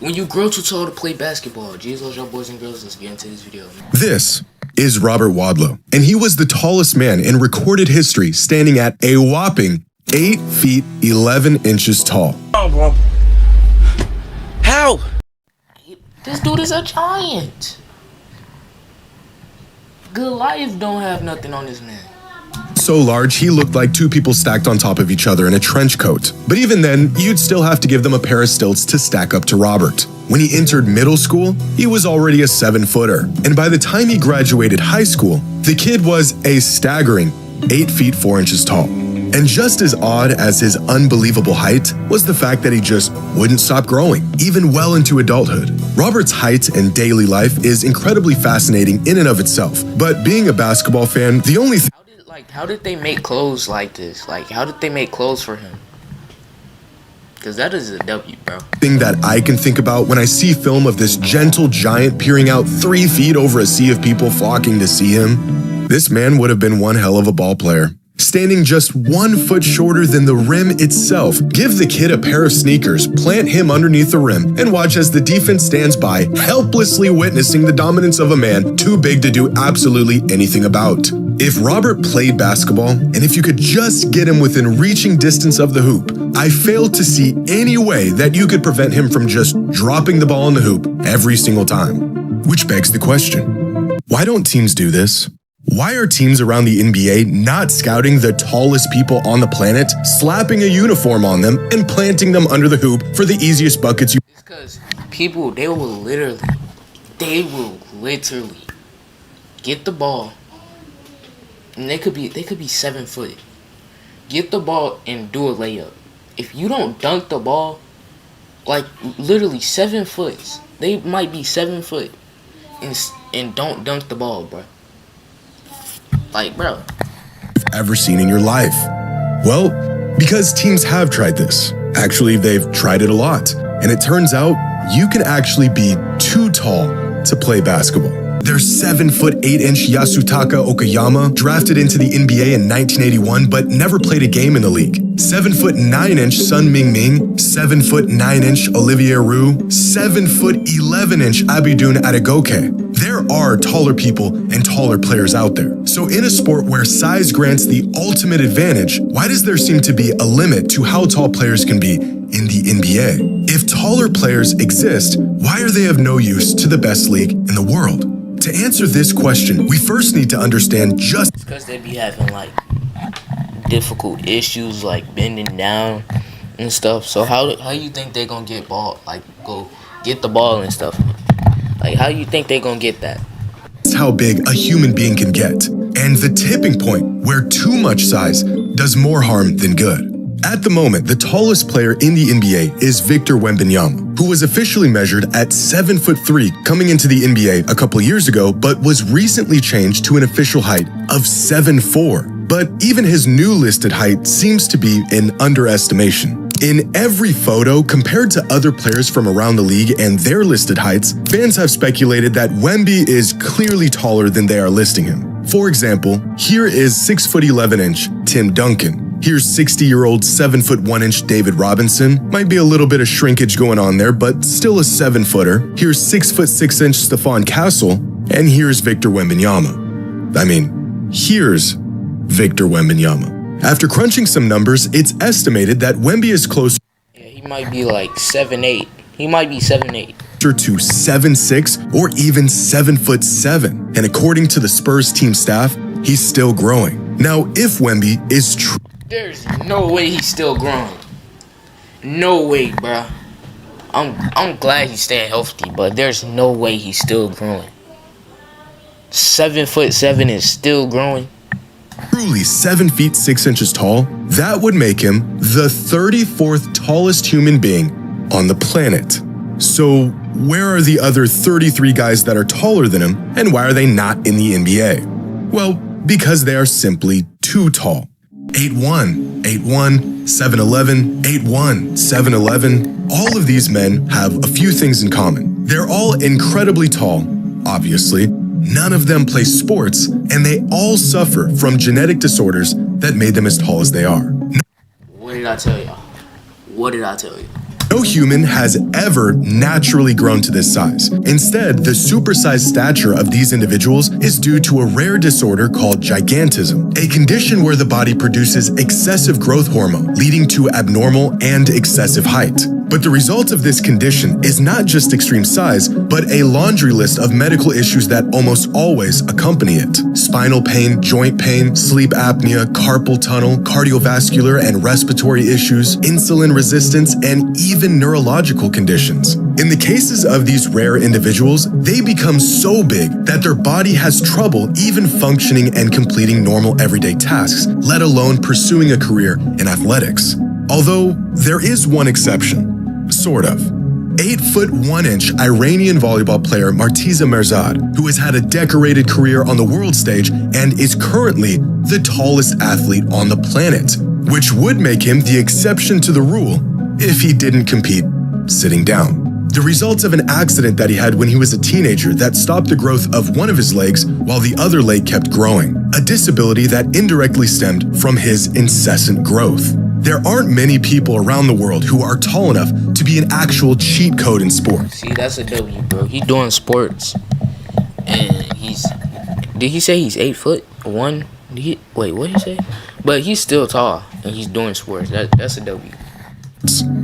when you grow too tall to play basketball. Jeez, y'all boys and girls, let's get into this video. This is Robert Wadlow, and he was the tallest man in recorded history, standing at a whopping 8 feet 11 inches tall. Oh, bro. How? This dude is a giant. Goliath don't have nothing on this man. So large, he looked like two people stacked on top of each other in a trench coat. But even then, you'd still have to give them a pair of stilts to stack up to Robert. When he entered middle school, he was already a 7-footer. And by the time he graduated high school, the kid was a staggering 8 feet 4 inches tall. And just as odd as his unbelievable height was the fact that he just wouldn't stop growing, even well into adulthood. Robert's height and daily life is incredibly fascinating in and of itself. But being a basketball fan, the only thing How did they make clothes like this? Like, how did they make clothes for him? Because that is a W, bro. thing that I can think about when I see film of this gentle giant peering out 3 feet over a sea of people flocking to see him, this man would have been one hell of a ball player. Standing just 1 foot shorter than the rim itself, give the kid a pair of sneakers, plant him underneath the rim, and watch as the defense stands by, helplessly witnessing the dominance of a man too big to do absolutely anything about. If Robert played basketball, and if you could just get him within reaching distance of the hoop, I fail to see any way that you could prevent him from just dropping the ball in the hoop every single time. Which begs the question, why don't teams do this? Why are teams around the NBA not scouting the tallest people on the planet, slapping a uniform on them, and planting them under the hoop for the easiest buckets? It's because people, they will literally get the ball, and they could be 7 foot. Get the ball and do a layup. If you don't dunk the ball, like literally 7 foot, they might be 7 foot, and don't dunk the ball, bro. Like, bro, Ever seen in your life? Well, because teams have tried this. Actually, they've tried it a lot. And it turns out you can actually be too tall to play basketball. There's 7 foot 8 inch Yasutaka Okayama, drafted into the NBA in 1981, but never played a game in the league. 7 foot 9 inch Sun Mingming, 7 foot 9 inch Olivier Roux, 7 foot 11 inch Abidun Adegoke. There are taller people and taller players out there. So in a sport where size grants the ultimate advantage, why does there seem to be a limit to how tall players can be in the NBA? If taller players exist, why are they of no use to the best league in the world? To answer this question, we first need to understand just because they be having like difficult issues like bending down and stuff. So how you think they gonna get ball, like go get the ball and stuff? Like, how you think they gonna get that? how big a human being can get, and the tipping point where too much size does more harm than good. At the moment, the tallest player in the NBA is Victor Wembanyama, who was officially measured at 7'3" coming into the NBA a couple years ago, but was recently changed to an official height of 7'4". But even his new listed height seems to be an underestimation. In every photo, compared to other players from around the league and their listed heights, fans have speculated that Wemby is clearly taller than they are listing him. For example, here is 6'11" Tim Duncan. Here's 60-year-old 7'1" David Robinson. Might be a little bit of shrinkage going on there, but still a 7-footer. Here's 6'6" Stephon Castle, and here's Victor Wembanyama. Here's Victor Wembanyama. After crunching some numbers, it's estimated that Wemby is closer. Yeah, he might be like 7'8". He might be 7'8". To 7'6" or even 7'7". And according to the Spurs team staff, he's still growing. Now, if Wemby is true, there's no way he's still growing. No way, bruh. I'm glad he's staying healthy, but there's no way he's still growing. 7'7" is still growing. Truly 7 feet 6 inches tall, that would make him the 34th tallest human being on the planet. So where are the other 33 guys that are taller than him, and why are they not in the NBA? Well, because they are simply too tall. 8'1", 8'1", 7'11", 8'1", 7'11". All of these men have a few things in common. They're all incredibly tall, obviously. None of them play sports, and they all suffer from genetic disorders that made them as tall as they are. What did I tell y'all? What did I tell you? No human has ever naturally grown to this size. Instead, the supersized stature of these individuals is due to a rare disorder called gigantism, a condition where the body produces excessive growth hormone, leading to abnormal and excessive height. But the result of this condition is not just extreme size, but a laundry list of medical issues that almost always accompany it. Spinal pain, joint pain, sleep apnea, carpal tunnel, cardiovascular and respiratory issues, insulin resistance, and even neurological conditions. In the cases of these rare individuals, they become so big that their body has trouble even functioning and completing normal everyday tasks, let alone pursuing a career in athletics. Although there is one exception. Sort of. 8 foot 1 inch Iranian volleyball player Martiza Merzad, who has had a decorated career on the world stage and is currently the tallest athlete on the planet, which would make him the exception to the rule if he didn't compete sitting down. The results of an accident that he had when he was a teenager that stopped the growth of one of his legs while the other leg kept growing, a disability that indirectly stemmed from his incessant growth. There aren't many people around the world who are tall enough to be an actual cheat code in sports. See, that's a W, bro. He doing sports, and did he say he's 8 foot 1? Wait, what did he say? But he's still tall, and he's doing sports. That's a W.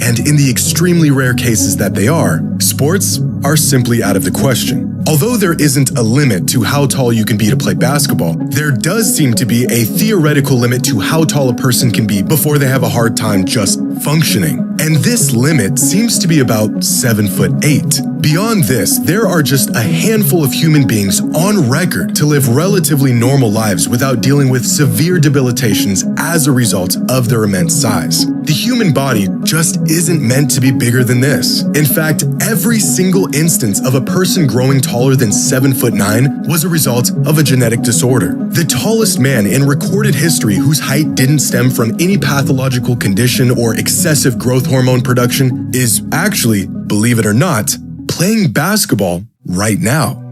And in the extremely rare cases that they are, sports are simply out of the question. Although there isn't a limit to how tall you can be to play basketball, there does seem to be a theoretical limit to how tall a person can be before they have a hard time just functioning. And this limit seems to be about 7'8". Beyond this, there are just a handful of human beings on record to live relatively normal lives without dealing with severe debilitations as a result of their immense size. The human body just isn't meant to be bigger than this. In fact, every single instance of a person growing taller than 7'9" was a result of a genetic disorder. The tallest man in recorded history whose height didn't stem from any pathological condition or excessive growth hormone production is actually, believe it or not, playing basketball right now.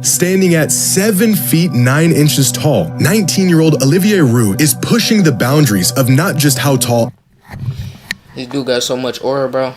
Standing at 7 feet 9 inches tall, 19-year-old Olivier Roux is pushing the boundaries of not just how tall. This dude got so much aura, bro.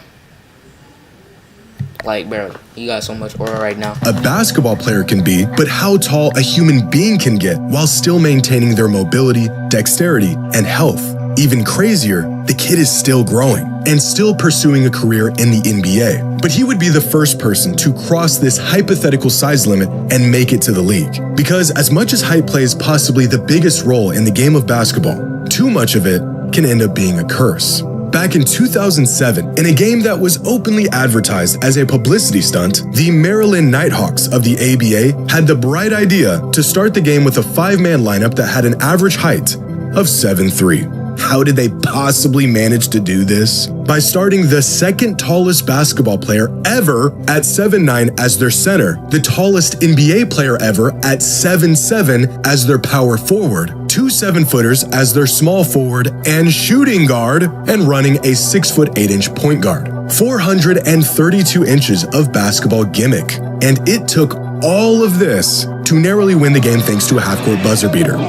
Like, bro, he got so much aura right now. A basketball player can be, but how tall a human being can get while still maintaining their mobility, dexterity, and health. Even crazier, the kid is still growing and still pursuing a career in the NBA. But he would be the first person to cross this hypothetical size limit and make it to the league. Because as much as height plays possibly the biggest role in the game of basketball, too much of it can end up being a curse. Back in 2007, in a game that was openly advertised as a publicity stunt, the Maryland Nighthawks of the ABA had the bright idea to start the game with a 5-man lineup that had an average height of 7'3". How did they possibly manage to do this? By starting the second tallest basketball player ever at 7'9" as their center, the tallest NBA player ever at 7'7" as their power forward, 2 7-footers as their small forward and shooting guard, and running a 6'8" point guard. 432 inches of basketball gimmick. And it took all of this to narrowly win the game thanks to a half-court buzzer beater.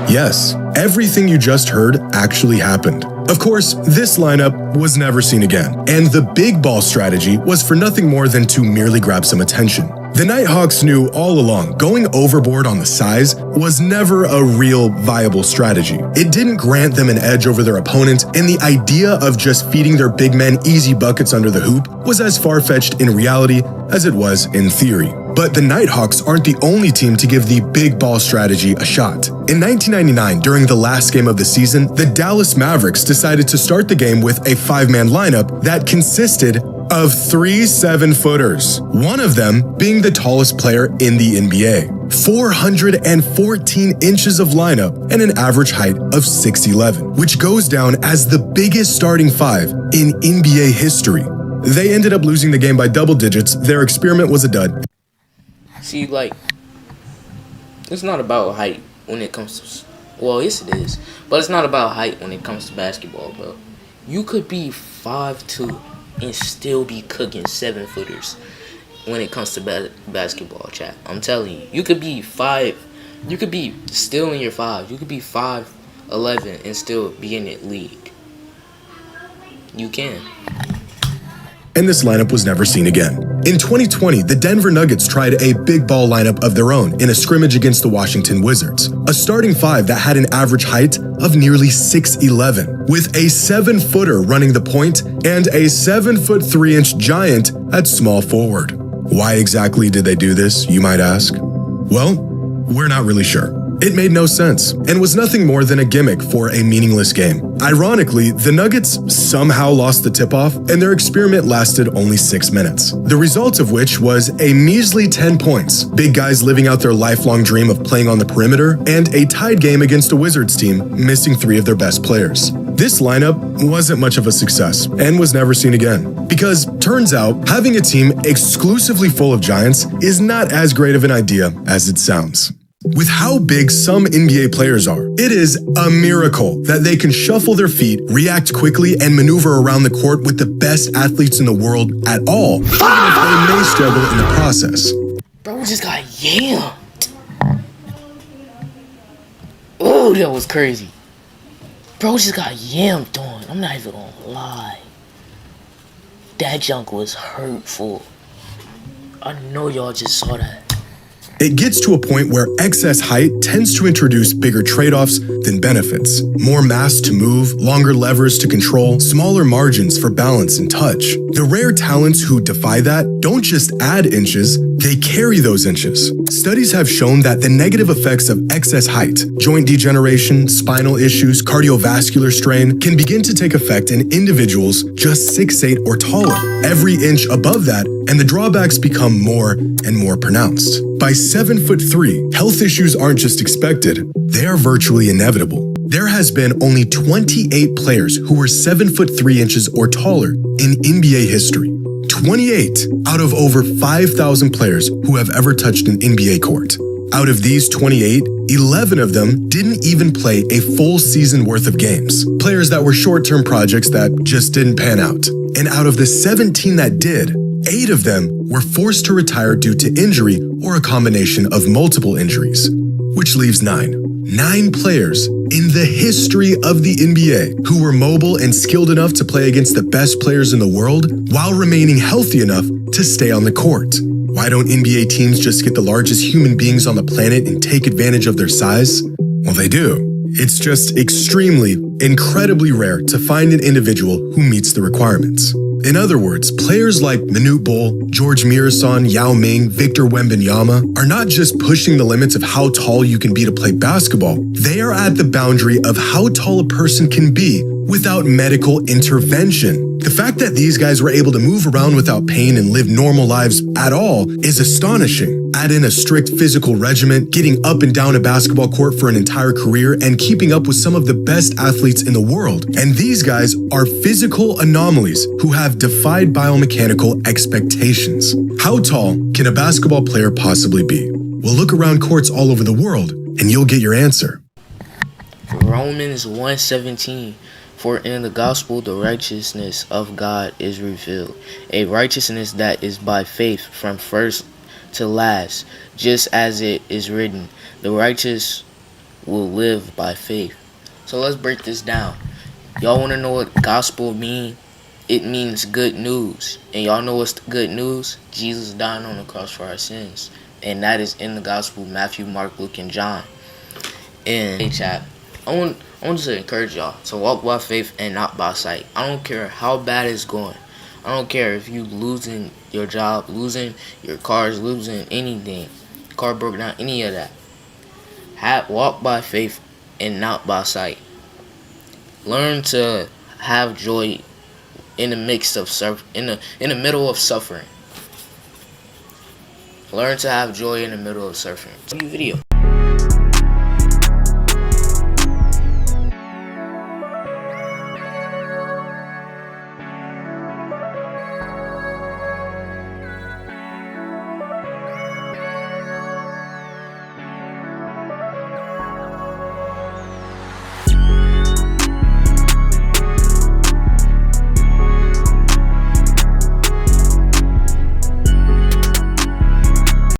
Yes, everything you just heard actually happened. Of course, this lineup was never seen again, and the big ball strategy was for nothing more than to merely grab some attention. The Nighthawks knew all along going overboard on the size was never a real viable strategy. It didn't grant them an edge over their opponent, and the idea of just feeding their big men easy buckets under the hoop was as far-fetched in reality as it was in theory. But the Nighthawks aren't the only team to give the big ball strategy a shot. In 1999, during the last game of the season, the Dallas Mavericks decided to start the game with a 5-man lineup that consisted of 3 7-footers, one of them being the tallest player in the NBA. 414 inches of lineup and an average height of 6'11", which goes down as the biggest starting 5 in NBA history. They ended up losing the game by double digits. Their experiment was a dud. See, like, it's not about height when it comes to... Well, yes it is. But it's not about height when it comes to basketball, bro. You could be 5'2" and still be cooking 7-footers when it comes to basketball, chat. I'm telling you. You could be 5... You could be still in your 5. You could be 5'11" and still be in the league. You can. And this lineup was never seen again. In 2020, the Denver Nuggets tried a big ball lineup of their own in a scrimmage against the Washington Wizards, a starting five that had an average height of nearly 6'11", with a 7-footer running the point and a 7'3" giant at small forward. Why exactly did they do this, you might ask? Well, we're not really sure. It made no sense and was nothing more than a gimmick for a meaningless game. Ironically, the Nuggets somehow lost the tip-off and their experiment lasted only 6 minutes. The result of which was a measly 10 points, big guys living out their lifelong dream of playing on the perimeter, and a tied game against a Wizards team missing 3 of their best players. This lineup wasn't much of a success and was never seen again. Because turns out, having a team exclusively full of giants is not as great of an idea as it sounds. With how big some NBA players are, it is a miracle that they can shuffle their feet, react quickly, and maneuver around the court with the best athletes in the world at all, even if they may struggle in the process. Bro just got yammed. Oh, that was crazy. Bro just got yammed on. I'm not even gonna lie. That junk was hurtful. I know y'all just saw that. It gets to a point where excess height tends to introduce bigger trade-offs than benefits. More mass to move, longer levers to control, smaller margins for balance and touch. The rare talents who defy that don't just add inches, they carry those inches. Studies have shown that the negative effects of excess height, joint degeneration, spinal issues, cardiovascular strain, can begin to take effect in individuals just 6'8" or taller. Every inch above that, and the drawbacks become more and more pronounced. By 7'3", health issues aren't just expected, they are virtually inevitable. There has been only 28 players who were 7'3" or taller in NBA history. 28 out of over 5,000 players who have ever touched an NBA court. Out of these 28, 11 of them didn't even play a full season worth of games. Players that were short-term projects that just didn't pan out. And out of the 17 that did, 8 of them were forced to retire due to injury or a combination of multiple injuries, which leaves 9. 9 players in the history of the NBA who were mobile and skilled enough to play against the best players in the world while remaining healthy enough to stay on the court. Why don't NBA teams just get the largest human beings on the planet and take advantage of their size? Well, they do. It's just incredibly rare to find an individual who meets the requirements. In other words, players like Manute Bol, George Mirasan, Yao Ming, Victor Wembanyama are not just pushing the limits of how tall you can be to play basketball, they are at the boundary of how tall a person can be without medical intervention. The fact that these guys were able to move around without pain and live normal lives at all is astonishing. Add in a strict physical regimen, getting up and down a basketball court for an entire career, and keeping up with some of the best athletes in the world. And these guys are physical anomalies who have defied biomechanical expectations. How tall can a basketball player possibly be? Well, look around courts all over the world, and you'll get your answer. Romans 1:17. For in the gospel the righteousness of God is revealed, a righteousness that is by faith from first to last, just as it is written, the righteous will live by faith. So let's break this down. Y'all want to know what gospel mean? It means good news. And y'all know what's the good news? Jesus died on the cross for our sins. And that is in the gospel, Matthew, Mark, Luke, and John. And hey, chat, I want to encourage y'all to walk by faith and not by sight. I don't care how bad it's going. I don't care if you losing your job, losing your cars, losing anything, car broke down, any of that. Walk by faith and not by sight. Learn to have joy in the midst of in the middle of suffering. Learn to have joy in the middle of suffering. Video.